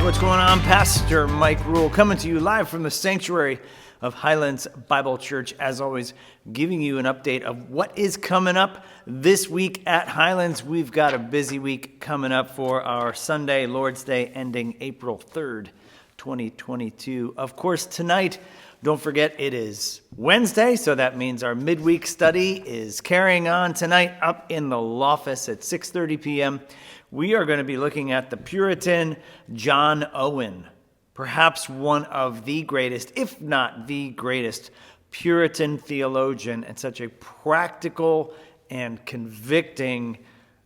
What's going on? Pastor Mike Rule coming to you live from the sanctuary of Highlands Bible Church, as always, giving you an update of what is coming up this week at Highlands. We've got a busy week coming up for our Sunday, Lord's Day, ending April 3rd, 2022. Of course, tonight, don't forget, it is Wednesday, so that means our midweek study is carrying on tonight up in the Loftus at 6:30 p.m. We are going to be looking at the Puritan John Owen, perhaps one of the greatest, if not the greatest, Puritan theologian, and such a practical and convicting.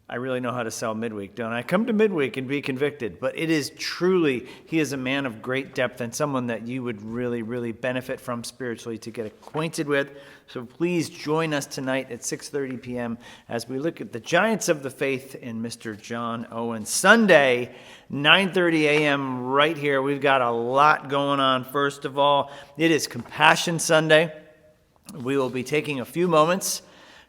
I really know how to sell midweek, don't I? Come to midweek and be convicted. But it is truly, he is a man of great depth and someone that you would really, really benefit from spiritually to get acquainted with. So please join us tonight at 6:30 p.m. as we look at the giants of the faith in Mr. John Owen. Sunday, 9:30 a.m. right here. We've got a lot going on. First of all, it is Compassion Sunday. We will be taking a few moments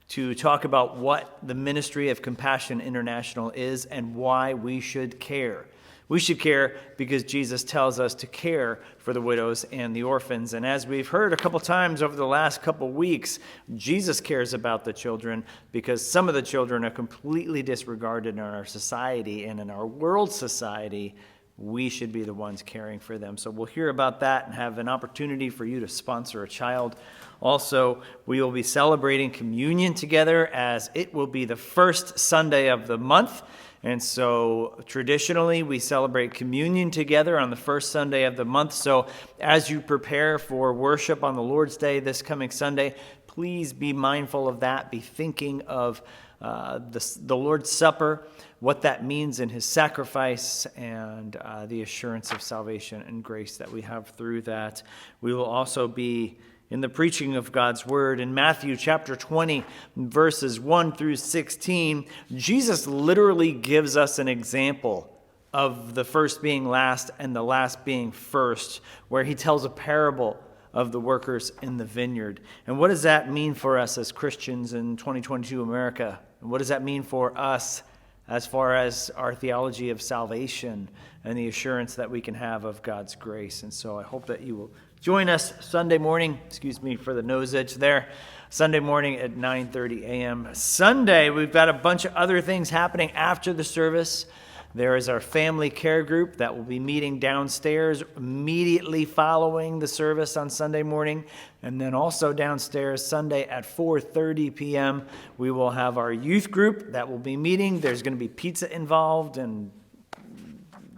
to talk about what the Ministry of Compassion International is and why we should care. We should care because Jesus tells us to care for the widows and the orphans. And as we've heard a couple times over the last couple weeks, Jesus cares about the children because some of the children are completely disregarded in our society, and in our world society, we should be the ones caring for them. So we'll hear about that and have an opportunity for you to sponsor a child. Also, we will be celebrating communion together, as it will be the first Sunday of the month. And so traditionally, we celebrate communion together on the first Sunday of the month. So as you prepare for worship on the Lord's Day this coming Sunday, please be mindful of that. Be thinking of the Lord's Supper, what that means in his sacrifice, and the assurance of salvation and grace that we have through that. We will also be in the preaching of God's word. In Matthew chapter 20, verses 1 through 16, Jesus literally gives us an example of the first being last and the last being first, where he tells a parable of the workers in the vineyard. And what does that mean for us as Christians in 2022 America? And what does that mean for us as far as our theology of salvation and the assurance that we can have of God's grace? And so I hope that you will join us Sunday morning, excuse me for the nose edge there, Sunday morning at 9:30 a.m. Sunday, we've got a bunch of other things happening after the service. There is our family care group that will be meeting downstairs immediately following the service on Sunday morning. And then also downstairs Sunday at 4:30 p.m., we will have our youth group that will be meeting. There's going to be pizza involved and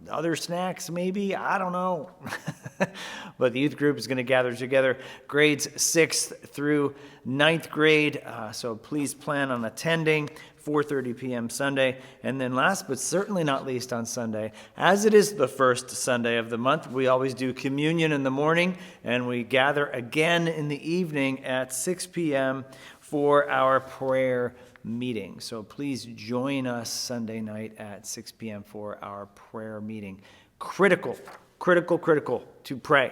other snacks maybe, I don't know. But the youth group is going to gather together grades 6th through 9th grade. So please plan on attending 4:30 p.m. Sunday. And then last but certainly not least on Sunday, as it is the first Sunday of the month, we always do communion in the morning, and we gather again in the evening at 6 p.m. for our prayer meeting. So please join us Sunday night at 6 p.m. for our prayer meeting. Critical to pray.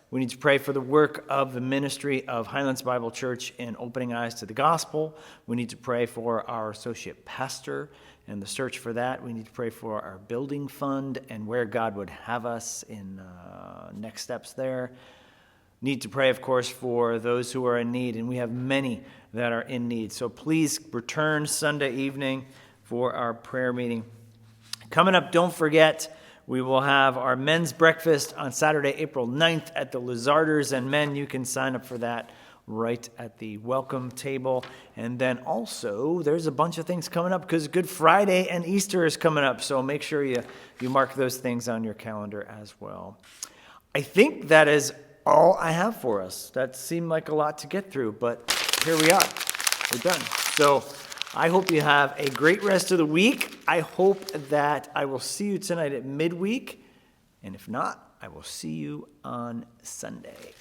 We need to pray for the work of the ministry of Highlands Bible Church in opening eyes to the gospel. We need to pray for our associate pastor and the search for that. We need to pray for our building fund and where God would have us in next steps there. Need to pray, of course, for those who are in need, and we have many that are in need. So please return Sunday evening for our prayer meeting. Coming up, don't forget, we will have our men's breakfast on Saturday, April 9th at the Lizarders. And men, you can sign up for that right at the welcome table. And then also, there's a bunch of things coming up because Good Friday and Easter is coming up. So make sure you mark those things on your calendar as well. I think that is all I have for us. That seemed like a lot to get through, but here we are. We're done. So I hope you have a great rest of the week. I hope that I will see you tonight at midweek. And if not, I will see you on Sunday.